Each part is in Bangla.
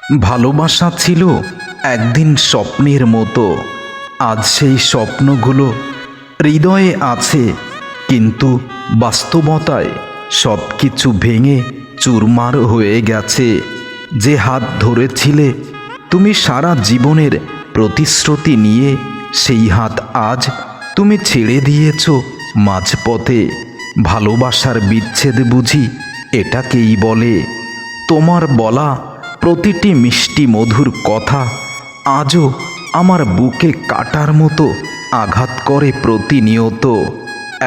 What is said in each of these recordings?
ভালোবাসা ছিল একদিন স্বপ্নের মতো। আজ সেই স্বপ্নগুলো হৃদয়ে আছে, কিন্তু বাস্তবতায় সব কিছু ভেঙে চুরমার হয়ে গেছে। যে হাত ধরেছিলে তুমি সারা জীবনের প্রতিশ্রুতি নিয়ে, সেই হাত আজ তুমি ছেড়ে দিয়েছ মাঝপথে। ভালোবাসার বিচ্ছেদ বুঝি এটাকেই বলে? তোমার বলা প্রতিটি মিষ্টি মধুর কথা আজও আমার বুকে কাটার মতো আঘাত করে প্রতিনিয়ত।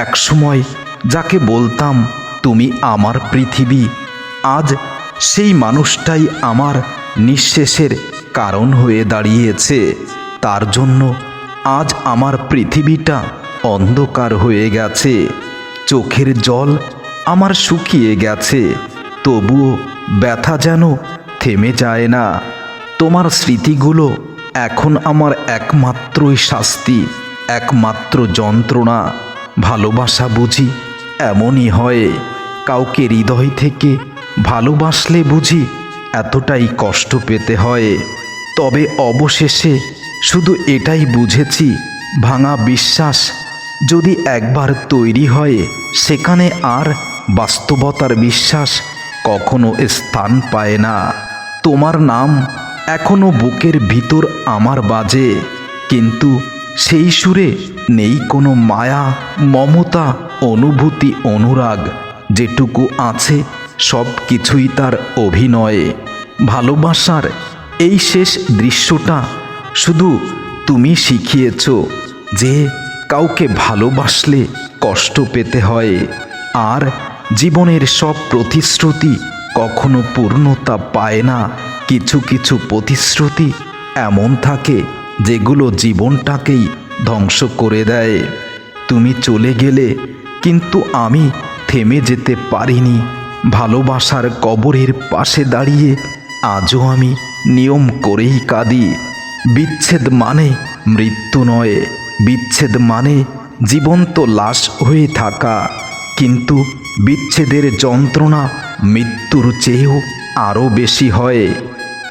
একসময় যাকে বলতাম তুমি আমার পৃথিবী, আজ সেই মানুষটাই আমার নিঃশেষের কারণ হয়ে দাঁড়িয়েছে। তার জন্য আজ আমার পৃথিবীটা অন্ধকার হয়ে গেছে। চোখের জল আমার শুকিয়ে গেছে, তবুও ব্যথা যেন থেমে যায় না। তোমার স্মৃতিগুলো এখন আমার একমাত্রই শাস্তি, একমাত্র যন্ত্রণা। ভালোবাসা বুঝি এমনই হয়, কাউকে হৃদয় থেকে ভালোবাসলে বুঝি এতটাই কষ্ট পেতে হয়। তবে অবশেষে শুধু এটাই বুঝেছি, ভাঙা বিশ্বাস যদি একবার তৈরি হয়, সেখানে আর বাস্তবতার বিশ্বাস কখনো স্থান পায় না। তোমার নাম এখনো বুকের ভিতর আমার বাজে, কিন্তু সেই সুরে নেই কোনো মায়া, মমতা, অনুভূতি, অনুরাগ। যেটুকু আছে সব কিছুই তার অভিনয়ে। ভালোবাসার এই শেষ দৃশ্যটা শুধু তুমি শিখিয়েছ যে কাউকে ভালোবাসলে কষ্ট পেতে হয়, আর জীবনের সব প্রতিশ্রুতি কখনো পূর্ণতা পায় না। কিছু কিছু প্রতিশ্রুতি এমন থাকে যেগুলো জীবনটাকেই ধ্বংস করে দেয়। তুমি চলে গেলে, কিন্তু আমি থেমে যেতে পারিনি। ভালোবাসার কবরের পাশে দাঁড়িয়ে আজও আমি নিয়ম করেই কাঁদি। বিচ্ছেদ মানে মৃত্যু নয়, বিচ্ছেদ মানে জীবন্ত লাশ হয়ে থাকা। কিন্তু বিচ্ছেদের যন্ত্রণা মৃত্যুর চেয়েও আরও বেশি হয়।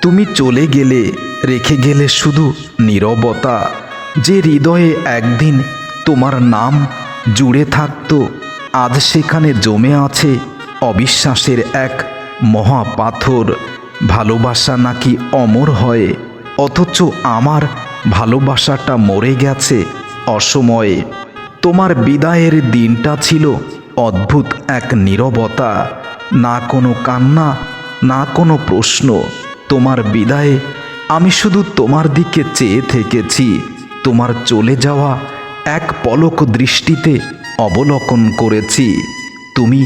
তুমি চলে গেলে, রেখে গেলে শুধু নীরবতা। যে হৃদয়ে একদিন তোমার নাম জুড়ে থাকতো, আজ সেখানে জমে আছে অবিশ্বাসের এক মহা পাথর। ভালোবাসা নাকি অমর হয়, অথচ আমার ভালোবাসাটা মরে গেছে অসময়ে। তোমার বিদায়ের দিনটা ছিল অদ্ভুত এক নীরবতা, না কোনো কান্না, না কোনো প্রশ্ন। তোমার বিদায়ে আমি শুধু তোমার দিকে চেয়ে থেকেছি। তোমার চলে যাওয়া এক পলক দৃষ্টিতে অবলোকন করেছি। তুমি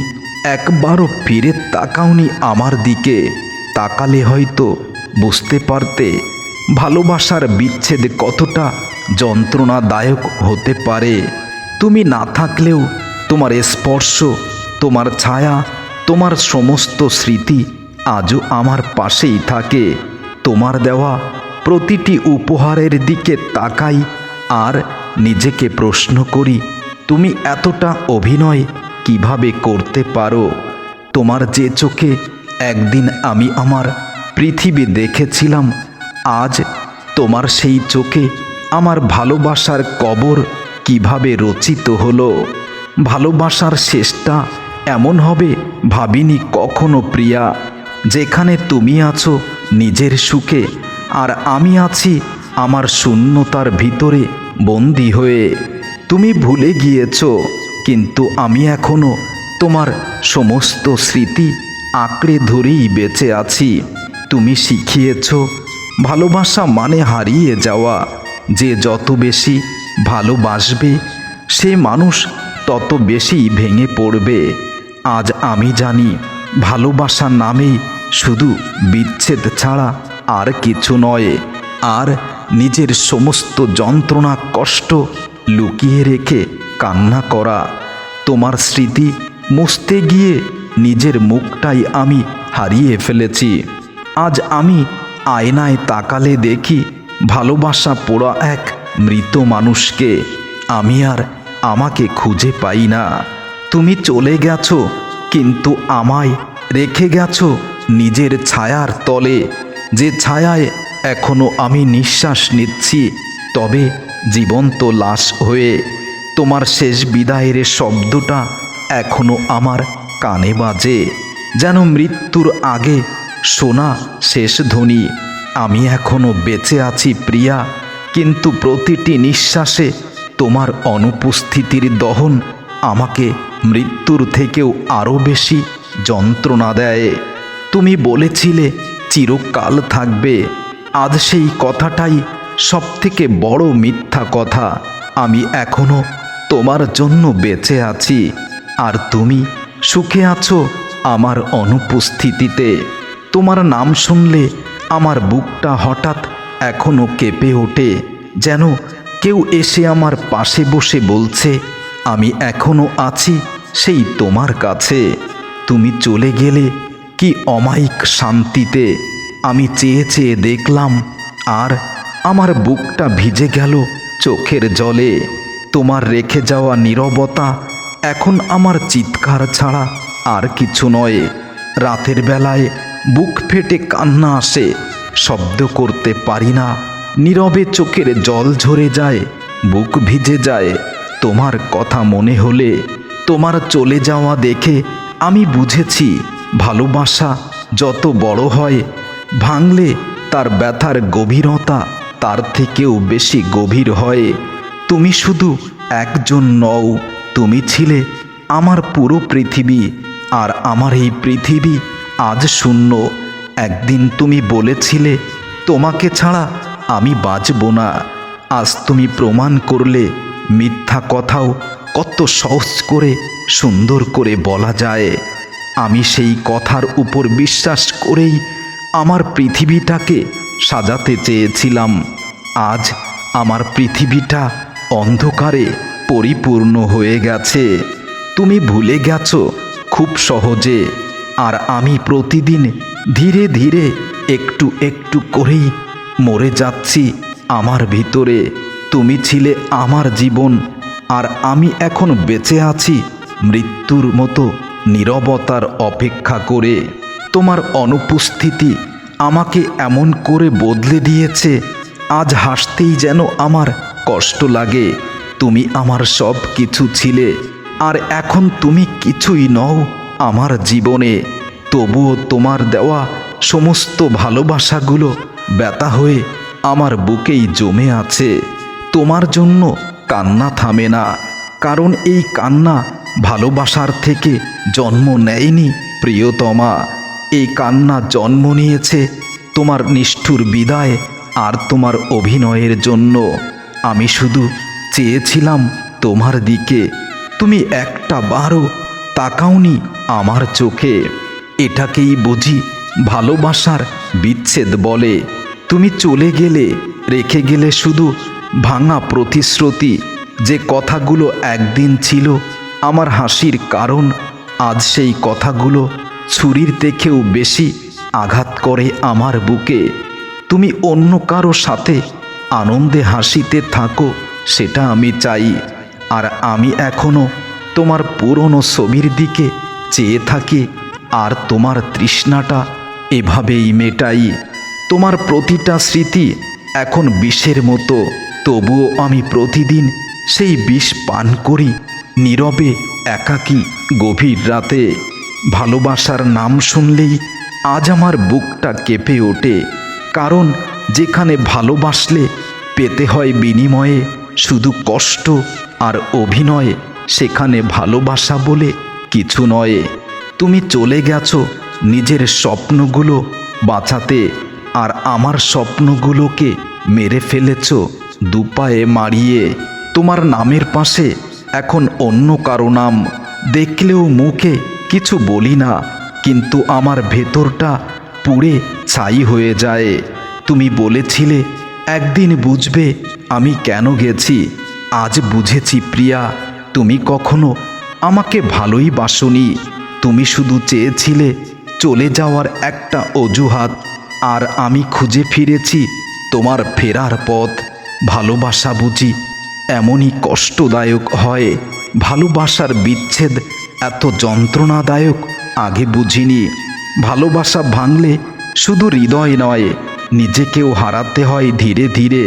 একবারও ফিরে তাকাওনি আমার দিকে। তাকালে হয়তো বুঝতে পারতে ভালোবাসার বিচ্ছেদ কতটা যন্ত্রণাদায়ক হতে পারে। তুমি না থাকলেও তোমার স্পর্শ, তোমার ছায়া, তোমার সমস্ত স্মৃতি আজও আমার পাশেই থাকে। তোমার দেওয়া প্রতিটি উপহারের দিকে তাকাই আর নিজেকে প্রশ্ন করি, তুমি এতটা অভিনয় কিভাবে করতে পারো? তোমার যে চোখে একদিন আমি আমার পৃথিবী দেখেছিলাম, আজ তোমার সেই চোখে আমার ভালোবাসার কবর কিভাবে রচিত হলো। ভালোবাসার শেষটা এমন হবে ভাবিনি কখনো প্রিয়া, যেখানে তুমি আছো নিজের সুখে, আর আমি আছি আমার শূন্যতার ভিতরে বন্দী হয়ে। তুমি ভুলে গিয়েছ, কিন্তু আমি এখনো তোমার সমস্ত স্মৃতি আঁকড়ে ধরেই বেঁচে আছি। তুমি শিখিয়েছ ভালোবাসা মানে হারিয়ে যাওয়া। যে যত বেশি ভালোবাসবে, সে মানুষ তত বেশি ভেঙে পড়বে। আজ আমি জানি ভালোবাসা নামেই শুধু বিচ্ছেদ ছাড়া আর কিছু নয়। আর নিজের সমস্ত যন্ত্রণা, কষ্ট লুকিয়ে রেখে কান্না করা। তোমার স্মৃতি মুছতে গিয়ে নিজের মুখটাই আমি হারিয়ে ফেলেছি। আজ আমি আয়নায় তাকালে দেখি ভালোবাসা পোড়া এক মৃত মানুষকে। আমি আর আমাকে খুঁজে পাই না। তুমি চলে গেছো, কিন্তু আমায় রেখে গেছো নিজের ছায়ার তলে। যে ছায়ায় এখনো আমি নিঃশ্বাস নিচ্ছি, তবে জীবন্ত লাশ হয়ে তোমার শেষ বিদায়ের শব্দটা এখনো আমার কানে বাজে, যেন মৃত্যুর আগে শোনা শেষ ধ্বনি। আমি এখনো বেঁচে আছি প্রিয়া, কিন্তু প্রতিটি নিঃশ্বাসে তোমার অনুপস্থিতির দহন আমাকে মৃত্যুর থেকেও আরও বেশি যন্ত্রণা দেয়। তুমি বলেছিলে চিরকাল থাকবে, আজ সেই কথাটাই সবথেকে বড় মিথ্যা কথা। আমি এখনো তোমার জন্য বেঁচে আছি, আর তুমি সুখে আছো আমার অনুপস্থিতিতে। তোমার নাম শুনলে আমার বুকটা হঠাৎ এখনো কেঁপে ওঠে, যেন কেউ এসে আমার পাশে বসে বলছে আমি এখনো আছি সেই তোমার কাছে। তুমি চলে গেলে কি অমায়িক শান্তিতে আমি চেয়ে চেয়ে দেখলাম, আর আমার বুকটা ভিজে গেল চোখের জলে। তোমার রেখে যাওয়া নীরবতা এখন আমার চিৎকার ছাড়া আর কিছু নয়। রাতের বেলায় বুক ফেটে কান্না আসে, শব্দ করতে পারি না, নীরবে চোখের জল ঝরে যায়, বুক ভিজে যায়। তোমার কথা মনে হলে, তোমার চলে যাওয়া দেখে আমি বুঝেছি ভালোবাসা যত বড় হয়, ভাঙলে তার ব্যথার গভীরতা তার থেকেও বেশি গভীর হয়। তুমি শুধু একজন নও, তুমি ছিলে আমার পুরো পৃথিবী, আর আমার এই পৃথিবী আজ শূন্য। একদিন তুমি বলেছিলে তোমাকে ছাড়া আমি বাঁচব না। আজ তুমি প্রমাণ করলে মিথ্যা কথাও কত সহজ করে সুন্দর করে বলা যায়। আমি সেই কথার উপর বিশ্বাস করেই আমার পৃথিবীটাকে সাজাতে চেয়েছিলাম। আজ আমার পৃথিবীটা অন্ধকারে পরিপূর্ণ হয়ে গেছে। তুমি ভুলে গেছো খুব সহজে, আর আমি প্রতিদিন ধীরে ধীরে একটু একটু করেই মরে যাচ্ছি আমার ভিতরে। তুমি ছিলে আমার জীবন, আর আমি এখন বেঁচে আছি মৃত্যুর মতো নীরবতার অপেক্ষা করে। তোমার অনুপস্থিতি আমাকে এমন করে বদলে দিয়েছে, আজ হাসতেই যেন আমার কষ্ট লাগে। তুমি আমার সব কিছু ছিলে, আর এখন তুমি কিছুই নও আমার জীবনে। তবুও তোমার দেওয়া সমস্ত ভালোবাসাগুলো ব্যথা হয়ে আমার বুকেই জমে আছে। তোমার জন্য কান্না থামে না, কারণ এই কান্না ভালোবাসার থেকে জন্ম নেয়নি প্রিয়তমা। এই কান্না জন্ম নিয়েছে তোমার নিষ্ঠুর বিদায় আর তোমার অভিনয়ের জন্য। আমি শুধু চেয়েছিলাম তোমার দিকে, তুমি একটা বারও তাকাওনি আমার চোখে। এটাকেই বুঝি ভালোবাসার বিচ্ছেদ বলে। তুমি চলে গেলে, রেখে গেলে শুধু ভাঙা প্রতিশ্রুতি, যে কথাগুলো একদিন ছিল আমার হাসির কারণ। আজ সেই কথাগুলো ছুরির থেকেও বেশি আঘাত করে আমার বুকে। তুমি অন্য কারো সাথে আনন্দে হাসিতে থাকো, সেটা আমি চাই। আর আমি এখনো তোমার পুরনো ছবির দিকে চেয়ে থাকি, আর তোমার তৃষ্ণাটা এভাবেই মেটাই। তোমার প্রতিটা স্মৃতি এখন বিষের মতো, তবুও আমি প্রতিদিন সেই বিষ পান করি নীরবে, একাকী, গভীর রাতে। ভালোবাসার নাম শুনলেই আজ আমার বুকটা কেঁপে ওঠে, কারণ যেখানে ভালোবাসলে পেতে হয় বিনিময়ে শুধু কষ্ট আর অভিনয়, সেখানে ভালোবাসা বলে কিছু নয়। তুমি চলে গেছো নিজের স্বপ্নগুলো বাঁচাতে, আর আমার স্বপ্নগুলোকে মেরে ফেলেছ দুপায়ে মারিয়ে। তোমার নামের পাশে এখন অন্য কারো নাম, দেখলেও মুখে কিছু বলি না, কিন্তু আমার ভেতরটা পুড়ে ছাই হয়ে যায়। তুমি বলেছিলে একদিন বুঝবে আমি কেন গেছি। আজ বুঝেছি প্রিয়া, তুমি কখনো আমাকে ভালোই বাসনি। তুমি শুধু চেয়েছিলে চলে যাওয়ার একটা অজুহাত, আর আমি খুঁজে ফিরেছি তোমার ফেরার পথ। ভালোবাসা বুঝি এমনই কষ্টদায়ক হয়। ভালোবাসার বিচ্ছেদ এত যন্ত্রণাদায়ক আগে বুঝিনি। ভালোবাসা ভাঙলে শুধু হৃদয় নয়, নিজেকেও হারাতে হয় ধীরে ধীরে।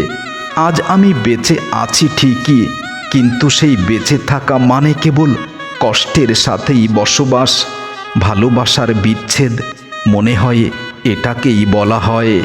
আজ আমি বেঁচে আছি ঠিকই, কিন্তু সেই বেঁচে থাকা মানে কেবল কষ্টের সাথেই বসবাস। ভালোবাসার বিচ্ছেদ মনে হয় এটাকেই বলা হয়।